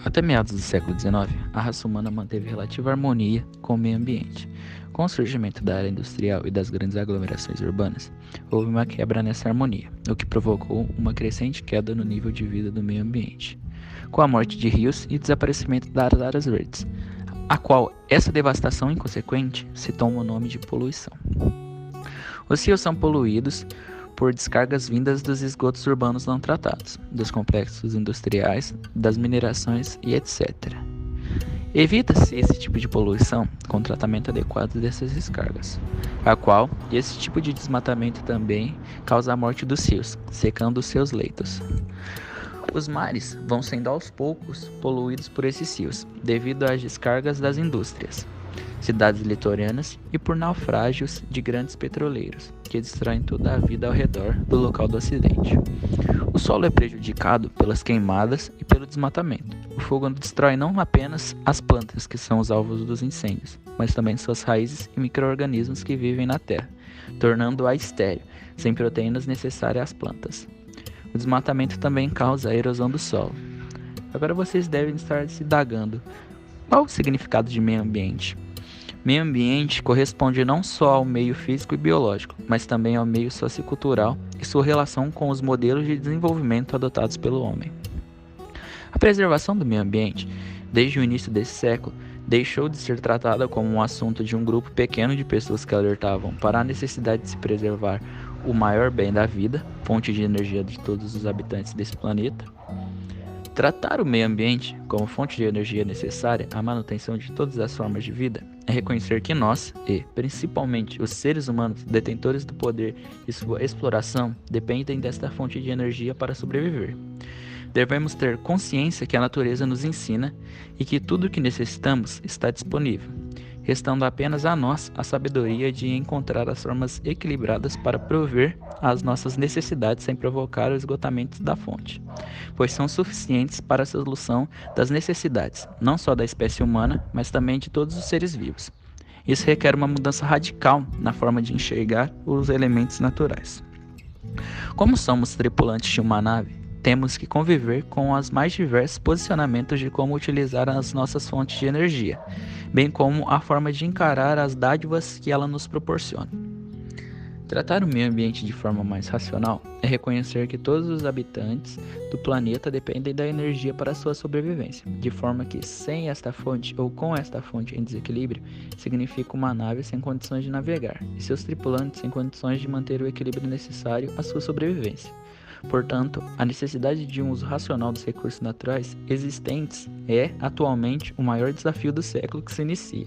Até meados do século XIX, a raça humana manteve relativa harmonia com o meio ambiente. Com o surgimento da era industrial e das grandes aglomerações urbanas, houve uma quebra nessa harmonia, o que provocou uma crescente queda no nível de vida do meio ambiente, com a morte de rios e desaparecimento das áreas verdes, a qual essa devastação inconsequente se toma o nome de poluição. Os rios são poluídos por descargas vindas dos esgotos urbanos não tratados, dos complexos industriais, das minerações e etc. Evita-se esse tipo de poluição com tratamento adequado dessas descargas, a qual esse tipo de desmatamento também causa a morte dos rios, secando seus leitos. Os mares vão sendo aos poucos poluídos por esses rios, devido às descargas das indústrias, cidades litorâneas e por naufrágios de grandes petroleiros, que destroem toda a vida ao redor do local do acidente. O solo é prejudicado pelas queimadas e pelo desmatamento. O fogo destrói não apenas as plantas que são os alvos dos incêndios, mas também suas raízes e micro-organismos que vivem na terra, tornando-a estéril, sem proteínas necessárias às plantas. O desmatamento também causa a erosão do solo. Agora vocês devem estar se indagando: qual o significado de meio ambiente? Meio ambiente corresponde não só ao meio físico e biológico, mas também ao meio sociocultural e sua relação com os modelos de desenvolvimento adotados pelo homem. A preservação do meio ambiente, desde o início desse século, deixou de ser tratada como um assunto de um grupo pequeno de pessoas que alertavam para a necessidade de se preservar o maior bem da vida, fonte de energia de todos os habitantes desse planeta. Tratar o meio ambiente como fonte de energia necessária à manutenção de todas as formas de vida é reconhecer que nós, e principalmente os seres humanos detentores do poder e sua exploração, dependem desta fonte de energia para sobreviver. Devemos ter consciência que a natureza nos ensina e que tudo o que necessitamos está disponível, restando apenas a nós a sabedoria de encontrar as formas equilibradas para prover às nossas necessidades sem provocar o esgotamento da fonte, pois são suficientes para a solução das necessidades, não só da espécie humana, mas também de todos os seres vivos. Isso requer uma mudança radical na forma de enxergar os elementos naturais. Como somos tripulantes de uma nave, temos que conviver com os mais diversos posicionamentos de como utilizar as nossas fontes de energia, bem como a forma de encarar as dádivas que ela nos proporciona. Tratar o meio ambiente de forma mais racional é reconhecer que todos os habitantes do planeta dependem da energia para sua sobrevivência, de forma que sem esta fonte ou com esta fonte em desequilíbrio, significa uma nave sem condições de navegar e seus tripulantes sem condições de manter o equilíbrio necessário à sua sobrevivência. Portanto, a necessidade de um uso racional dos recursos naturais existentes é, atualmente, o maior desafio do século que se inicia.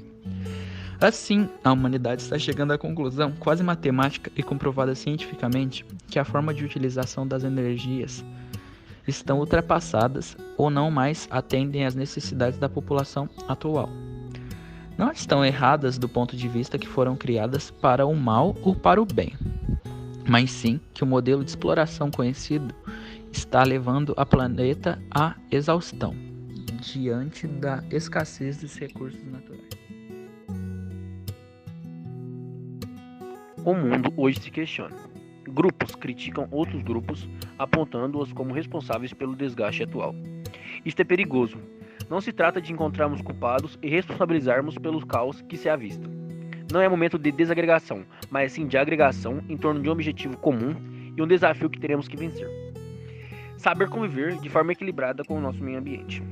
Assim, a humanidade está chegando à conclusão quase matemática e comprovada cientificamente que a forma de utilização das energias estão ultrapassadas ou não mais atendem às necessidades da população atual. Não estão erradas do ponto de vista que foram criadas para o mal ou para o bem, mas sim que o modelo de exploração conhecido está levando a planeta à exaustão, diante da escassez dos recursos naturais. O mundo hoje se questiona. Grupos criticam outros grupos, apontando-os como responsáveis pelo desgaste atual. Isto é perigoso. Não se trata de encontrarmos culpados e responsabilizarmos pelo caos que se avista. Não é momento de desagregação, mas sim de agregação em torno de um objetivo comum e um desafio que teremos que vencer. Saber conviver de forma equilibrada com o nosso meio ambiente.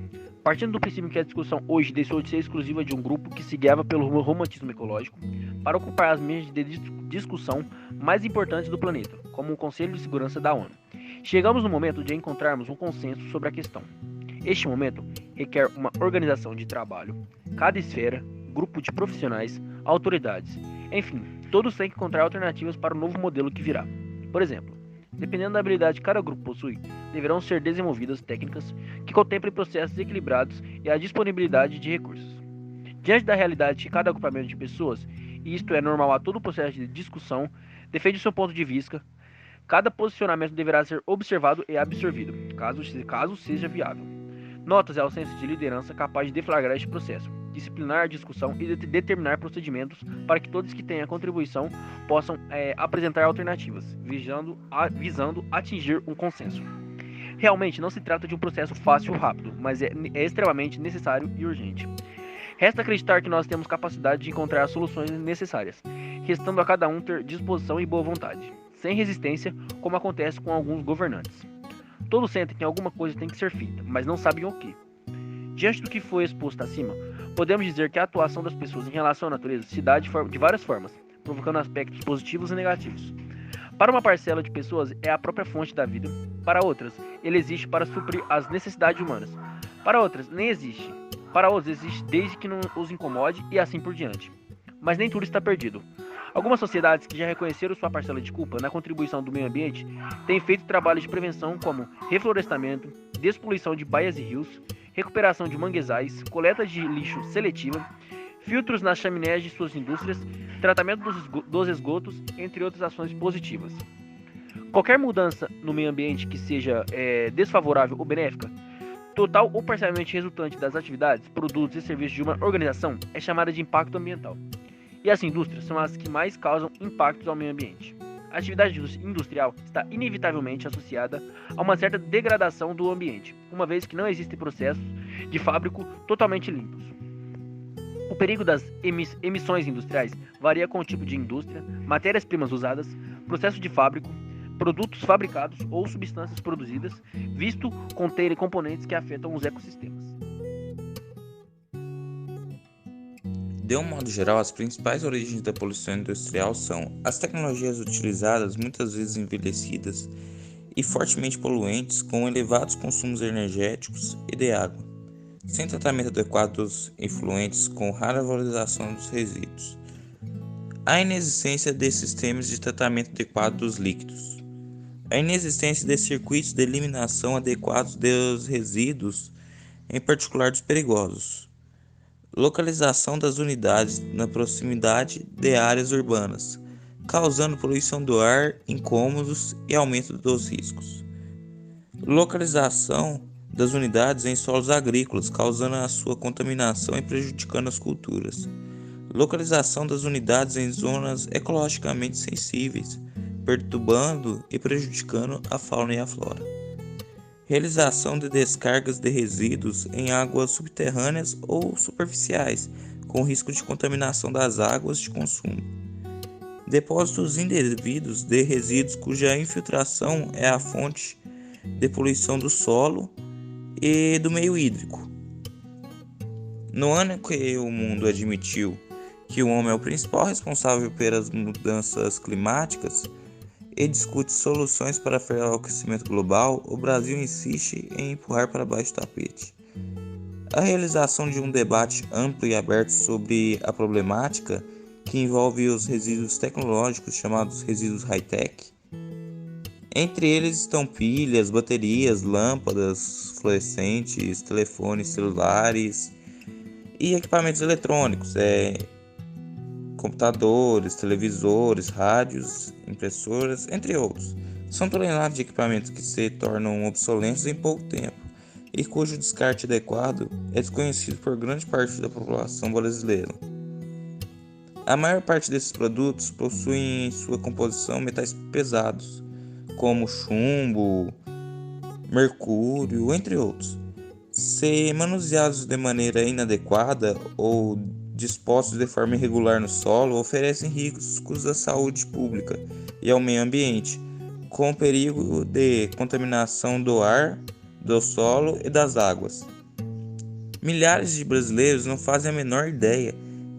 Partindo do princípio que a discussão hoje deixou de ser exclusiva de um grupo que se guiava pelo romantismo ecológico, para ocupar as mesas de discussão mais importantes do planeta, como o Conselho de Segurança da ONU. Chegamos no momento de encontrarmos um consenso sobre a questão. Este momento requer uma organização de trabalho, cada esfera, grupo de profissionais, autoridades, enfim, todos têm que encontrar alternativas para o novo modelo que virá. Por exemplo, dependendo da habilidade que cada grupo possui, deverão ser desenvolvidas técnicas que contemplem processos equilibrados e a disponibilidade de recursos. Diante da realidade de cada agrupamento de pessoas, e isto é normal a todo o processo de discussão, defende seu ponto de vista, cada posicionamento deverá ser observado e absorvido, caso seja viável. Nota-se a ausência de liderança capaz de deflagrar este processo, disciplinar a discussão e determinar procedimentos para que todos que tenham contribuição possam apresentar alternativas, visando atingir um consenso. Realmente não se trata de um processo fácil ou rápido, mas é extremamente necessário e urgente. Resta acreditar que nós temos capacidade de encontrar as soluções necessárias, restando a cada um ter disposição e boa vontade, sem resistência, como acontece com alguns governantes. Todos sentem que alguma coisa tem que ser feita, mas não sabem o que. Diante do que foi exposto acima, podemos dizer que a atuação das pessoas em relação à natureza se dá de várias formas, provocando aspectos positivos e negativos. Para uma parcela de pessoas, é a própria fonte da vida. Para outras, ele existe para suprir as necessidades humanas. Para outras, nem existe. Para outros, existe desde que não os incomode e assim por diante. Mas nem tudo está perdido. Algumas sociedades que já reconheceram sua parcela de culpa na contribuição do meio ambiente têm feito trabalhos de prevenção como reflorestamento, despoluição de baias e rios, recuperação de manguezais, coleta de lixo seletiva, filtros nas chaminés de suas indústrias, tratamento dos esgotos, entre outras ações positivas. Qualquer mudança no meio ambiente que seja desfavorável ou benéfica, total ou parcialmente resultante das atividades, produtos e serviços de uma organização, é chamada de impacto ambiental. E as indústrias são as que mais causam impactos ao meio ambiente. A atividade industrial está inevitavelmente associada a uma certa degradação do ambiente, uma vez que não existem processos de fábrico totalmente limpos. O perigo das emissões industriais varia com o tipo de indústria, matérias-primas usadas, processo de fábrico, produtos fabricados ou substâncias produzidas, visto conterem componentes que afetam os ecossistemas. De um modo geral, as principais origens da poluição industrial são as tecnologias utilizadas, muitas vezes envelhecidas e fortemente poluentes, com elevados consumos energéticos e de água, sem tratamento adequado dos efluentes, com rara valorização dos resíduos. A inexistência de sistemas de tratamento adequado dos líquidos. A inexistência de circuitos de eliminação adequados dos resíduos, em particular dos perigosos. Localização das unidades na proximidade de áreas urbanas, causando poluição do ar, incômodos e aumento dos riscos. Localização das unidades em solos agrícolas, causando a sua contaminação e prejudicando as culturas. Localização das unidades em zonas ecologicamente sensíveis, perturbando e prejudicando a fauna e a flora. Realização de descargas de resíduos em águas subterrâneas ou superficiais, com risco de contaminação das águas de consumo. Depósitos indevidos de resíduos cuja infiltração é a fonte de poluição do solo e do meio hídrico. No ano em que o mundo admitiu que o homem é o principal responsável pelas mudanças climáticas e discute soluções para frear o aquecimento global, o Brasil insiste em empurrar para baixo do tapete a realização de um debate amplo e aberto sobre a problemática que envolve os resíduos tecnológicos chamados resíduos high-tech. Entre eles estão pilhas, baterias, lâmpadas fluorescentes, telefones celulares e equipamentos eletrônicos, computadores, televisores, rádios, impressoras, entre outros. São toneladas de equipamentos que se tornam obsoletos em pouco tempo e cujo descarte adequado é desconhecido por grande parte da população brasileira. A maior parte desses produtos possuem em sua composição metais pesados, como chumbo, mercúrio, entre outros. Se manuseados de maneira inadequada ou dispostos de forma irregular no solo, oferecem riscos à saúde pública e ao meio ambiente, com perigo de contaminação do ar, do solo e das águas. Milhares de brasileiros não fazem a menor ideia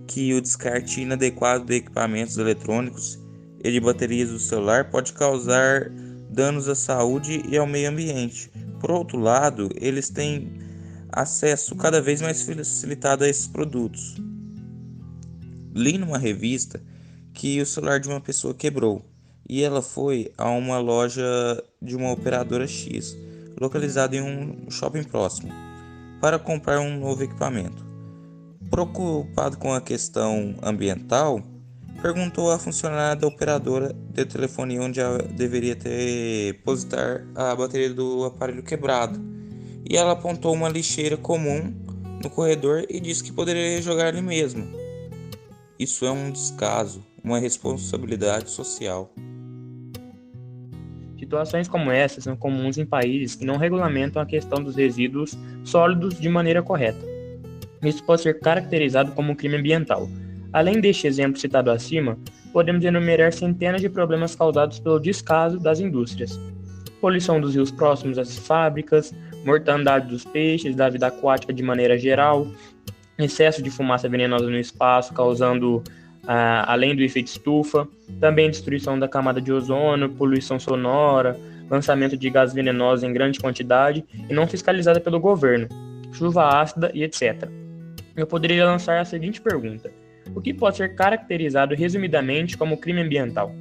que o descarte inadequado de equipamentos eletrônicos e de baterias do celular pode causar danos à saúde e ao meio ambiente. Por outro lado, eles têm acesso cada vez mais facilitado a esses produtos. Li numa revista que o celular de uma pessoa quebrou e ela foi a uma loja de uma operadora X, localizada em um shopping próximo, para comprar um novo equipamento. Preocupado com a questão ambiental, perguntou à funcionária da operadora de telefonia onde ela deveria depositar a bateria do aparelho quebrado, e ela apontou uma lixeira comum no corredor e disse que poderia jogar ali mesmo. Isso é um descaso, uma responsabilidade social. Se Situações como essa são comuns em países que não regulamentam a questão dos resíduos sólidos de maneira correta. Isso pode ser caracterizado como um crime ambiental. Além deste exemplo citado acima, podemos enumerar centenas de problemas causados pelo descaso das indústrias. Poluição dos rios próximos às fábricas, mortandade dos peixes, da vida aquática de maneira geral, excesso de fumaça venenosa no espaço, causando, além do efeito estufa, também destruição da camada de ozônio, poluição sonora, lançamento de gases venenosos em grande quantidade e não fiscalizada pelo governo, chuva ácida e etc. Eu poderia lançar a seguinte pergunta: o que pode ser caracterizado resumidamente como crime ambiental?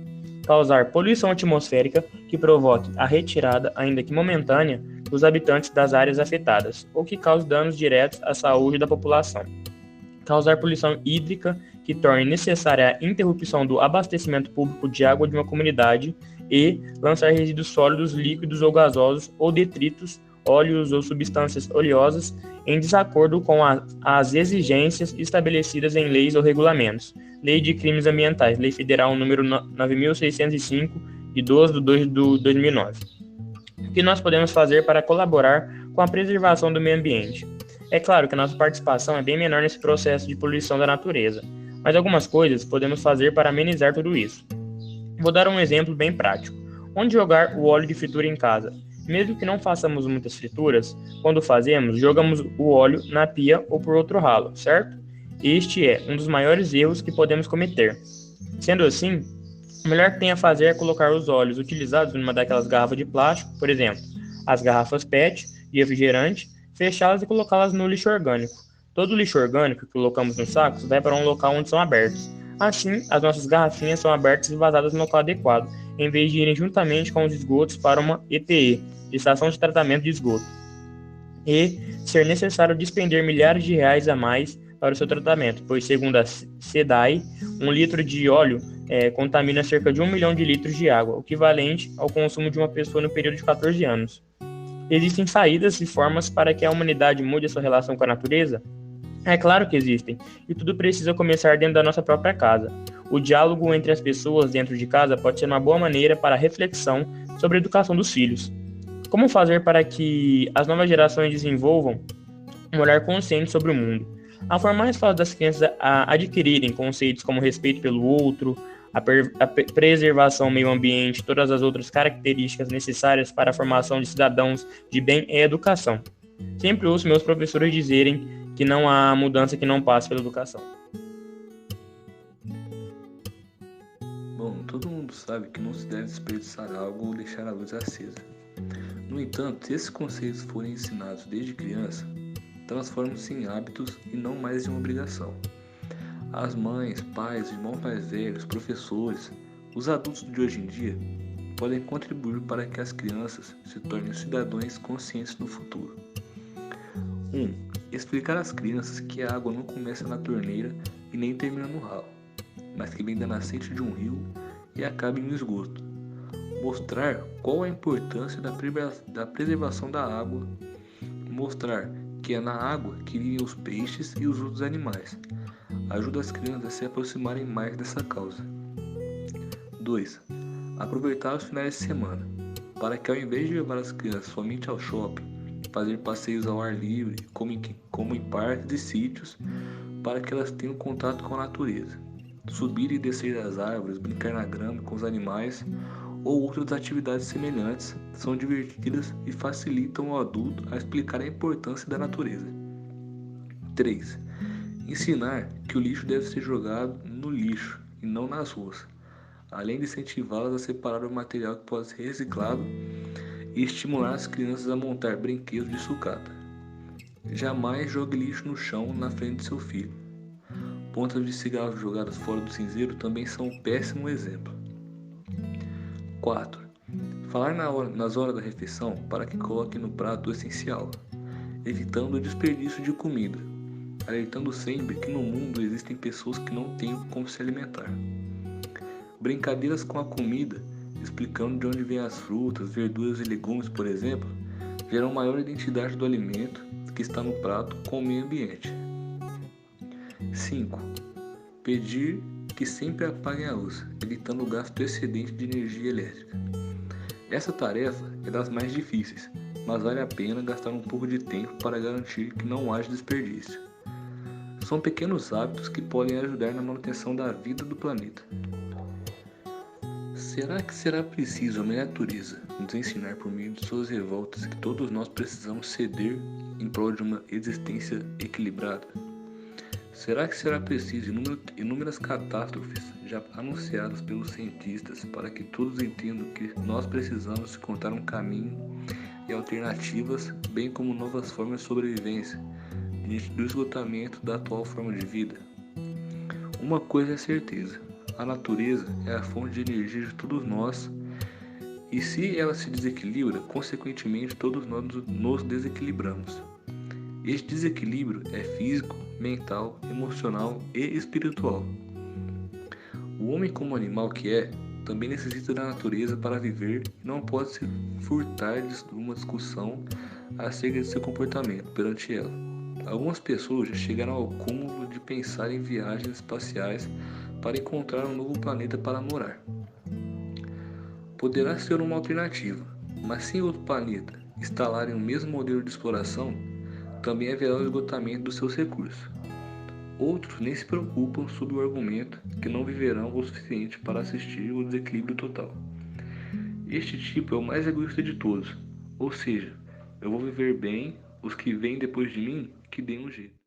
Causar poluição atmosférica que provoque a retirada, ainda que momentânea, dos habitantes das áreas afetadas, ou que cause danos diretos à saúde da população. Causar poluição hídrica que torne necessária a interrupção do abastecimento público de água de uma comunidade e lançar resíduos sólidos, líquidos ou gasosos ou detritos, óleos ou substâncias oleosas em desacordo com as exigências estabelecidas em leis ou regulamentos. Lei de Crimes Ambientais, Lei Federal número 9.605, de 12 de 2 de 2009. O que nós podemos fazer para colaborar com a preservação do meio ambiente? É claro que a nossa participação é bem menor nesse processo de poluição da natureza, mas algumas coisas podemos fazer para amenizar tudo isso. Vou dar um exemplo bem prático. Onde jogar o óleo de fritura em casa? Mesmo que não façamos muitas frituras, quando fazemos, jogamos o óleo na pia ou por outro ralo, certo? Este é um dos maiores erros que podemos cometer. Sendo assim, o melhor que tem a fazer é colocar os óleos utilizados numa daquelas garrafas de plástico, por exemplo, as garrafas PET de refrigerante, fechá-las e colocá-las no lixo orgânico. Todo o lixo orgânico que colocamos nos sacos vai para um local onde são abertos. Assim, as nossas garrafinhas são abertas e vazadas no local adequado, em vez de irem juntamente com os esgotos para uma ETE, Estação de Tratamento de Esgoto, e ser necessário despender milhares de reais a mais para o seu tratamento, pois, segundo a SEDAI, 1 litro de óleo contamina cerca de 1 milhão de litros de água, o equivalente ao consumo de uma pessoa no período de 14 anos. Existem saídas e formas para que a humanidade mude a sua relação com a natureza? É claro que existem, e tudo precisa começar dentro da nossa própria casa. O diálogo entre as pessoas dentro de casa pode ser uma boa maneira para a reflexão sobre a educação dos filhos. Como fazer para que as novas gerações desenvolvam um olhar consciente sobre o mundo? A forma mais fácil das crianças a adquirirem conceitos como respeito pelo outro, a preservação ao meio ambiente e todas as outras características necessárias para a formação de cidadãos de bem é a educação. Sempre ouço meus professores dizerem que não há mudança que não passe pela educação. Bom, todo mundo sabe que não se deve desperdiçar algo ou deixar a luz acesa. No entanto, se esses conceitos forem ensinados desde criança, transformam-se em hábitos e não mais em uma obrigação. As mães, pais, irmãos mais velhos, professores, os adultos de hoje em dia podem contribuir para que as crianças se tornem cidadãos conscientes no futuro. 1. Explicar às crianças que a água não começa na torneira e nem termina no ralo, mas que vem da nascente de um rio e acaba em um esgoto. Mostrar qual a importância da preservação da água. Mostrar que é na água que vivem os peixes e os outros animais. Ajuda as crianças a se aproximarem mais dessa causa. 2. Aproveitar os finais de semana, para que ao invés de levar as crianças somente ao shopping, fazer passeios ao ar livre, como em parques e sítios, para que elas tenham contato com a natureza. Subir e descer das árvores, brincar na grama com os animais ou outras atividades semelhantes são divertidas e facilitam ao adulto a explicar a importância da natureza. 3. Ensinar que o lixo deve ser jogado no lixo e não nas ruas, além de incentivá-las a separar o material que pode ser reciclado e estimular as crianças a montar brinquedos de sucata. Jamais jogue lixo no chão na frente de seu filho. Pontas de cigarro jogadas fora do cinzeiro também são um péssimo exemplo. 4. Falar nas horas da refeição para que coloque no prato o essencial, evitando o desperdício de comida, alertando sempre que no mundo existem pessoas que não têm como se alimentar. Brincadeiras com a comida, explicando de onde vêm as frutas, verduras e legumes, por exemplo, geram maior identidade do alimento que está no prato com o meio ambiente. 5. Pedir que sempre apaguem a luz, evitando o gasto excedente de energia elétrica. Essa tarefa é das mais difíceis, mas vale a pena gastar um pouco de tempo para garantir que não haja desperdício. São pequenos hábitos que podem ajudar na manutenção da vida do planeta. Será que será preciso a natureza nos ensinar por meio de suas revoltas que todos nós precisamos ceder em prol de uma existência equilibrada? Será que será preciso inúmeras catástrofes já anunciadas pelos cientistas para que todos entendam que nós precisamos encontrar um caminho e alternativas, bem como novas formas de sobrevivência diante do esgotamento da atual forma de vida? Uma coisa é certeza: a natureza é a fonte de energia de todos nós, e se ela se desequilibra, consequentemente todos nós nos desequilibramos. Este desequilíbrio é físico, mental, emocional e espiritual. O homem, como animal que é, também necessita da natureza para viver e não pode se furtar de uma discussão acerca de seu comportamento perante ela. Algumas pessoas já chegaram ao cúmulo de pensar em viagens espaciais para encontrar um novo planeta para morar. Poderá ser uma alternativa, mas se em outro planeta instalarem o mesmo modelo de exploração, também haverá o esgotamento dos seus recursos. Outros nem se preocupam sob o argumento que não viverão o suficiente para assistir ao desequilíbrio total. Este tipo é o mais egoísta de todos, ou seja, eu vou viver bem, os que vêm depois de mim que deem um jeito.